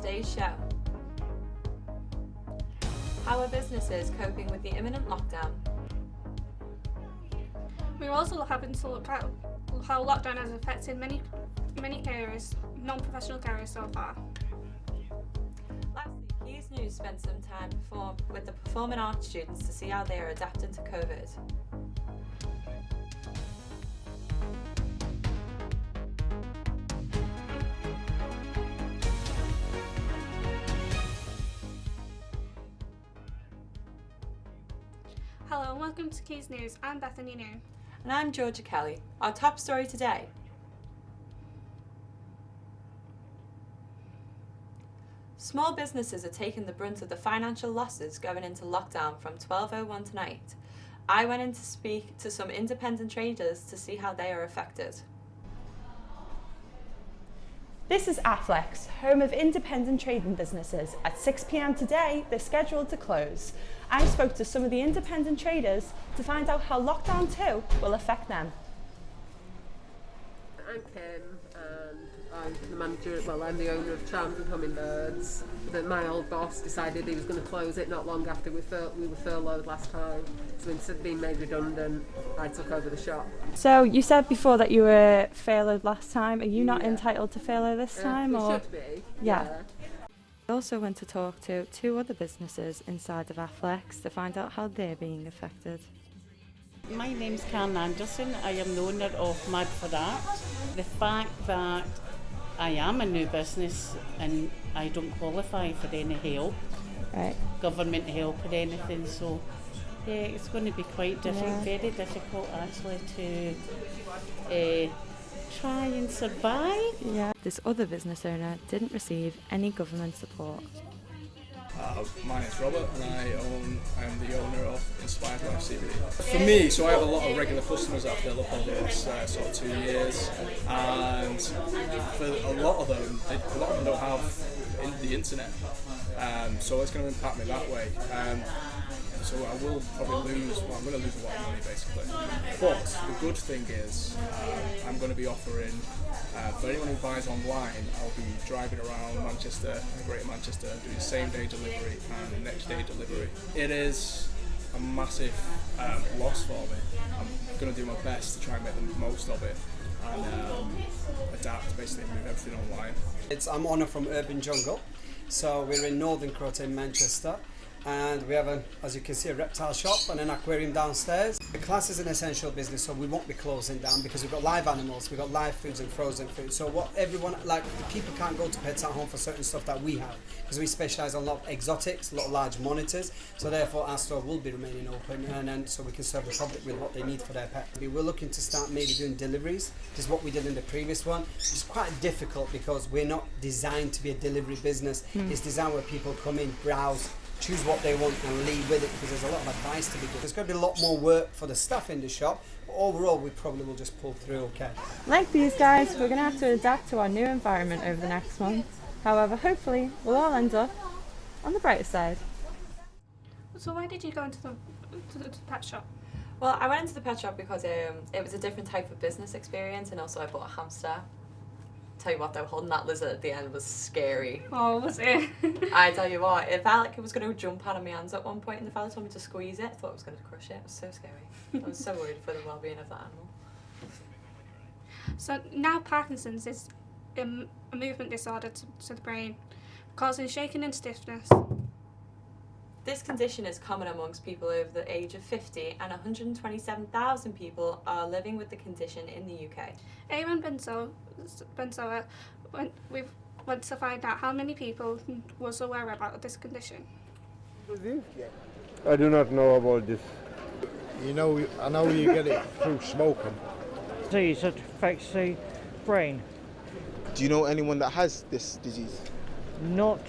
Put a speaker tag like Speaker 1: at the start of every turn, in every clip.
Speaker 1: today's show. How are businesses coping with the imminent lockdown?
Speaker 2: We're also having to look at how lockdown has affected many carers, non-professional carers so far.
Speaker 1: Lastly, Quays News spent some time with the performing arts students to see how they are adapting to COVID.
Speaker 2: Hello and welcome to Quays News. I'm Bethany New.
Speaker 1: And I'm Georgia Kelly. Our top story today. Small businesses are taking the brunt of the financial losses going into lockdown from 12:01 tonight. I went in to speak to some independent traders to see how they are affected.
Speaker 3: This is Afflex, home of independent trading businesses. At 6 p.m. today, they're scheduled to close. I spoke to some of the independent traders to find out how lockdown 2 will affect them.
Speaker 4: I'm Kim and I'm the manager, I'm the owner of Charms and Hummingbirds. My old boss decided he was going to close it not long after we were furloughed last time. So instead of being made redundant, I took over the shop.
Speaker 3: So you said before that you were furloughed last time. Are you not entitled to furlough this time?
Speaker 4: We
Speaker 3: or?
Speaker 4: should be.
Speaker 3: Yeah.
Speaker 1: I also went to talk to 2 other businesses inside of Afflex to find out how they're being affected.
Speaker 5: My name's Karen Anderson. I am the owner of Mad for Art. The fact that I am a new business and I don't qualify for any help, government help or anything, so yeah, it's going to be quite very difficult actually to try and survive.
Speaker 1: Yeah. This other business owner didn't receive any government support.
Speaker 6: My name's Robert and I am the owner of Inspired Life CBD. For me, so I have a lot of regular customers that I've built up over this sort of 2 years, and for a lot of them don't have the internet, so it's going to impact me that way. So I will probably I'm going to lose a lot of money basically. But the good thing is I'm going to be offering, for anyone who buys online, I'll be driving around Manchester, Greater Manchester, doing same day delivery and next day delivery. It is a massive loss for me. I'm going to do my best to try and make the most of it and adapt, basically move everything online.
Speaker 7: I'm Honor from Urban Jungle, so we're in Northern Croton in Manchester. And we have, as you can see, a reptile shop and an aquarium downstairs. The class is an essential business, so we won't be closing down because we've got live animals, we've got live foods and frozen food. So people can't go to Pets at Home for certain stuff that we have, because we specialise on a lot of exotics, a lot of large monitors. So therefore our store will be remaining open, and then so we can serve the public with what they need for their pet. We're looking to start maybe doing deliveries. This is what we did in the previous one. It's quite difficult because we're not designed to be a delivery business. It's designed where people come in, browse, choose what they want and leave with it, because there's a lot of advice to be given. There's going to be a lot more work for the staff in the shop, but overall we probably will just pull through okay.
Speaker 3: Like these guys, we're going to have to adapt to our new environment over the next month. However, hopefully we'll all end up on the brighter side.
Speaker 2: So why did you go into the pet shop?
Speaker 1: Well, I went into the pet shop because it was a different type of business experience, and also I bought a hamster. Tell you what though, holding that lizard at the end was scary.
Speaker 2: Oh, was it?
Speaker 1: I tell you what, it felt like it was going to jump out of my hands at one point, and the fella told me to squeeze it. I thought it was going to crush it. It was so scary. I was so worried for the well-being of that animal.
Speaker 2: So now Parkinsons is a movement disorder to the brain, causing shaking and stiffness.
Speaker 1: This condition is common amongst people over the age of 50, and 127,000 people are living with the condition in the UK.
Speaker 2: Aaron Bensoa we went to find out how many people was aware about this condition.
Speaker 8: I do not know about this. I know you get it through smoking.
Speaker 9: Disease that affects the brain.
Speaker 10: Do you know anyone that has this disease?
Speaker 9: Not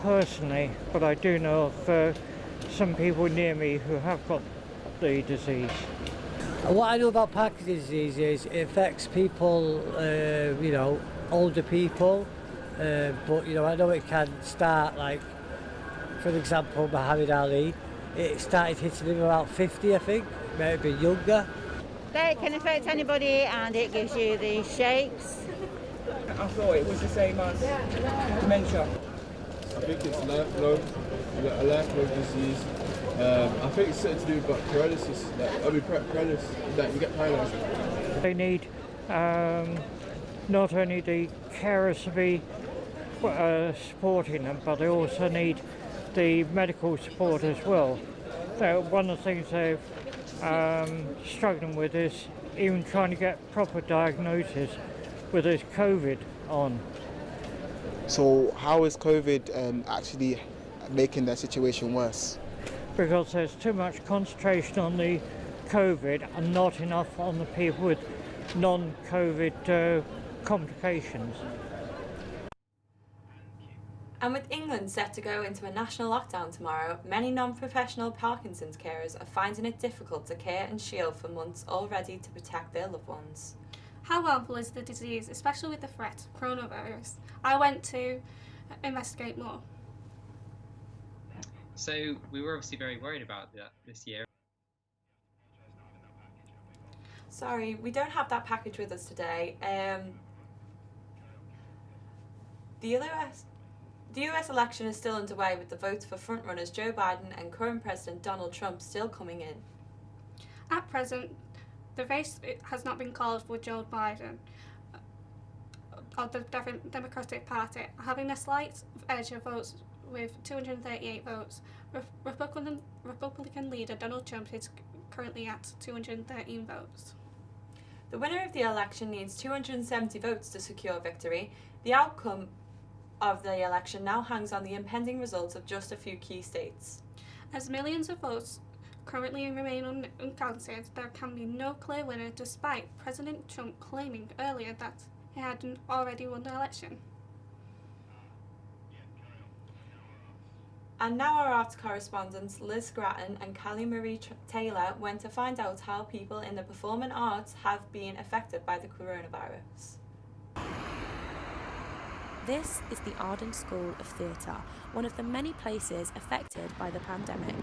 Speaker 9: personally, but I do know of some people near me who have got the disease.
Speaker 11: What I know about Parkinson's disease is it affects people, older people, but I know it can start, like, for example, Muhammad Ali, it started hitting him about 50, I think, maybe younger.
Speaker 12: It can affect anybody, and it gives you the shakes.
Speaker 13: I thought it was the same as dementia. think it's lifelong, a lifelong disease. I think it's something to do with paralysis. Paralysis, that you get paralysed.
Speaker 9: They need not only the carers to be supporting them, but they also need the medical support as well. So one of the things they're struggling with is even trying to get proper diagnosis with this COVID on.
Speaker 10: So how is COVID actually making their situation worse?
Speaker 9: Because there's too much concentration on the COVID and not enough on the people with non-COVID complications.
Speaker 1: And with England set to go into a national lockdown tomorrow, many non-professional Parkinsons carers are finding it difficult to care and shield for months already to protect their loved ones.
Speaker 2: How harmful is the disease, especially with the threat of coronavirus? I went to investigate more.
Speaker 14: So we were obviously very worried about that this year.
Speaker 1: Sorry, we don't have that package with us today. The US election is still underway, with the votes for frontrunners Joe Biden and current President Donald Trump still coming in.
Speaker 2: At present, the race has not been called for Joe Biden of the Democratic Party, having a slight edge of votes with 238 votes. Republican leader Donald Trump is currently at 213 votes.
Speaker 1: The winner of the election needs 270 votes to secure victory. The outcome of the election now hangs on the impending results of just a few key states.
Speaker 2: As millions of votes currently remain uncounted, there can be no clear winner, despite President Trump claiming earlier that he had already won the election.
Speaker 1: And now our arts correspondents Liz Grattan and Callie Marie Taylor went to find out how people in the performing arts have been affected by the coronavirus.
Speaker 15: This is the Arden School of Theatre, one of the many places affected by the pandemic.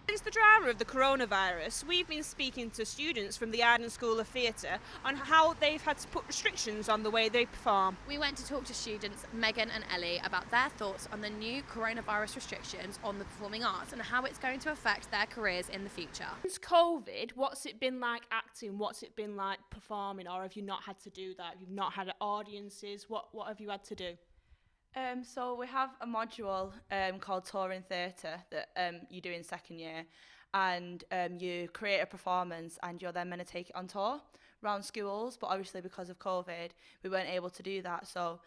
Speaker 16: Since the drama of the coronavirus, we've been speaking to students from the Arden School of Theatre on how they've had to put restrictions on the way they perform.
Speaker 17: We went to talk to students Megan and Ellie about their thoughts on the new coronavirus restrictions on the performing arts and how it's going to affect their careers in the future.
Speaker 16: Since COVID, what's it been like acting? What's it been like performing? Or have you not had to do that? Have you not had audiences? What have you had to do?
Speaker 18: So we have a module called Touring Theatre that you do in second year, and you create a performance and you're then meant to take it on tour around schools, but obviously because of COVID we weren't able to do that, so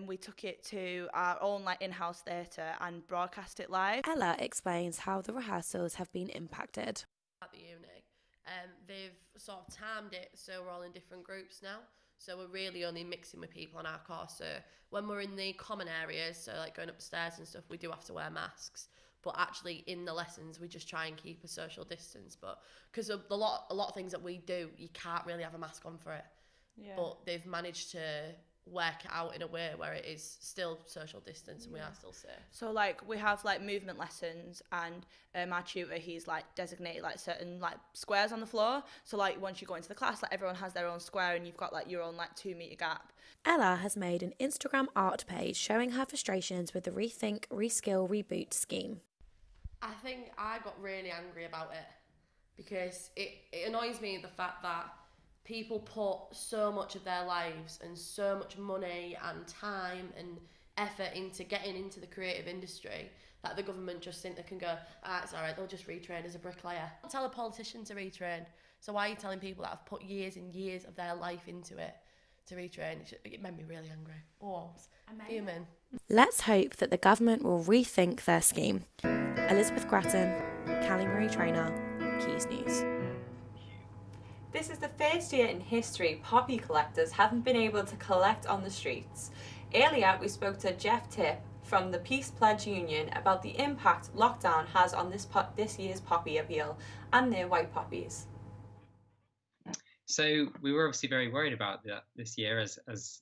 Speaker 18: we took it to our own in-house theatre and broadcast it live.
Speaker 15: Ella explains how the rehearsals have been impacted.
Speaker 19: At the uni, they've sort of timed it so we're all in different groups now. So we're really only mixing with people on our course. So when we're in the common areas, so like going upstairs and stuff, we do have to wear masks. But actually in the lessons, we just try and keep a social distance. But because a lot of things that we do, you can't really have a mask on for it. Yeah. But they've managed to work it out in a way where it is still social distance and we are still safe.
Speaker 18: So we have movement lessons, and our tutor, he's designated certain squares on the floor, so once you go into the class everyone has their own square and you've got your own 2 metre gap.
Speaker 15: Ella has made an Instagram art page showing her frustrations with the Rethink, Reskill, Reboot scheme.
Speaker 19: I think I got really angry about it because it annoys me the fact that people put so much of their lives and so much money and time and effort into getting into the creative industry that the government just think they can go, it's all right, they'll just retrain as a bricklayer. Don't tell a politician to retrain. So why are you telling people that have put years and years of their life into it to retrain? It made me really angry. Oh, human.
Speaker 15: Let's hope that the government will rethink their scheme. Elizabeth Grattan, Callie Marie Traynor, Quays News.
Speaker 1: This is the first year in history poppy collectors haven't been able to collect on the streets. Earlier, we spoke to Jeff Tipp from the Peace Pledge Union about the impact lockdown has on this year's poppy appeal and their white poppies.
Speaker 14: So we were obviously very worried about that this year, as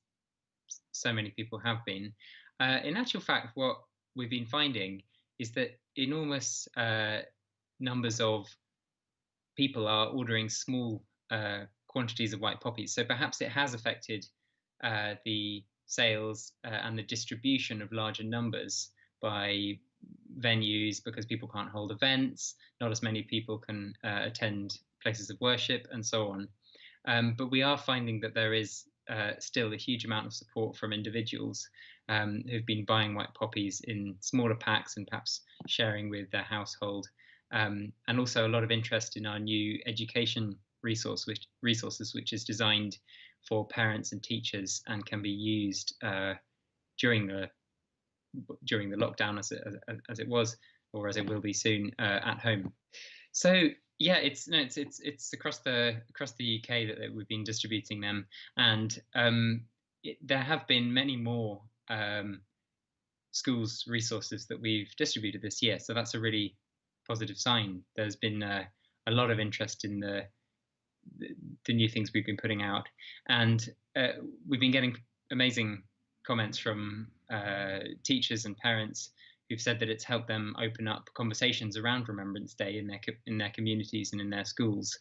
Speaker 14: so many people have been. In actual fact, what we've been finding is that enormous numbers of people are ordering small quantities of white poppies. So perhaps it has affected the sales and the distribution of larger numbers by venues, because people can't hold events, not as many people can attend places of worship, and so on. But we are finding that there is still a huge amount of support from individuals who've been buying white poppies in smaller packs and perhaps sharing with their household, and also a lot of interest in our new education resources, which is designed for parents and teachers and can be used during the lockdown as it was, or as it will be soon, at home. So yeah, it's across the UK that we've been distributing them, and there have been many more schools resources that we've distributed this year. So that's a really positive sign. There's been a lot of interest in the new things we've been putting out, and we've been getting amazing comments from teachers and parents who've said that it's helped them open up conversations around Remembrance Day in their communities and in their schools,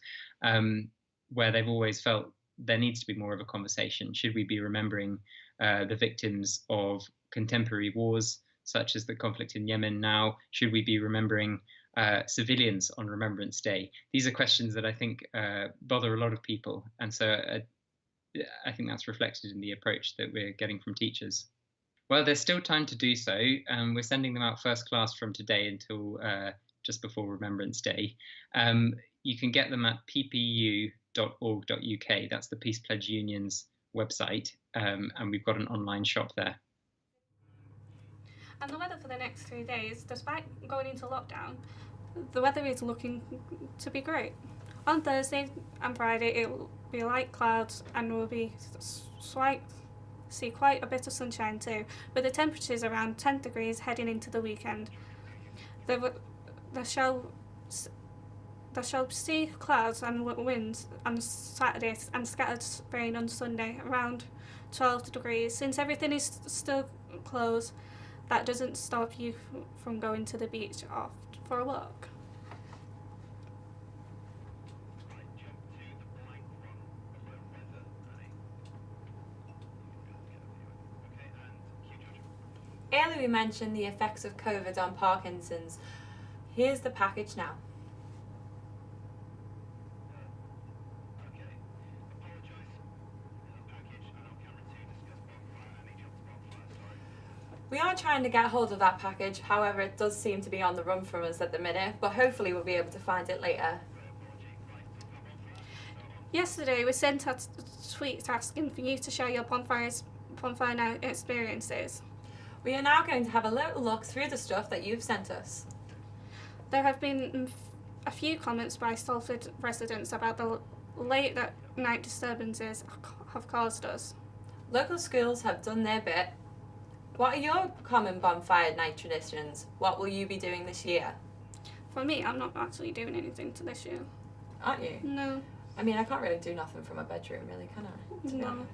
Speaker 14: where they've always felt there needs to be more of a conversation. Should we be remembering the victims of contemporary wars, such as the conflict in Yemen now? Should we be remembering civilians on Remembrance Day? These are questions that I think bother a lot of people, and so I think that's reflected in the approach that we're getting from teachers. Well, there's still time to do so. We're sending them out first class from today until just before Remembrance Day. You can get them at ppu.org.uk. That's the Peace Pledge Union's website, and we've got an online shop there.
Speaker 2: And the weather for the next 2 days, despite going into lockdown, the weather is looking to be great. On Thursday and Friday, it will be light clouds and we'll be see quite a bit of sunshine too, with the temperatures around 10 degrees heading into the weekend. The shall see clouds and winds on Saturday and scattered rain on Sunday around 12 degrees. Since everything is still closed, that doesn't stop you from going to the beach or for a walk.
Speaker 1: Earlier we mentioned the effects of COVID on Parkinsons. Here's the package now. We are trying to get hold of that package, however it does seem to be on the run from us at the minute, but hopefully we'll be able to find it later.
Speaker 2: Yesterday we sent out tweets asking for you to share your bonfire night experiences.
Speaker 1: We are now going to have a little look through the stuff that you've sent us.
Speaker 2: There have been a few comments by Salford residents about the late night disturbances have caused us.
Speaker 1: Local schools have done their bit. What are your common bonfire night traditions? What will you be doing this year?
Speaker 2: For me, I'm not actually doing anything to this year.
Speaker 1: Aren't you?
Speaker 2: No.
Speaker 1: I mean, I can't really do nothing from my bedroom, really, can I? To be honest.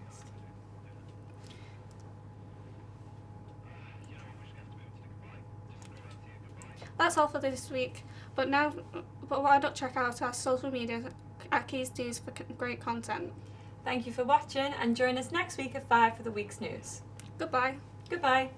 Speaker 2: That's all for this week, but why not check out our social media at Quays News for great content.
Speaker 1: Thank you for watching, and join us next week at 5 for the week's news.
Speaker 2: Goodbye.
Speaker 1: Goodbye.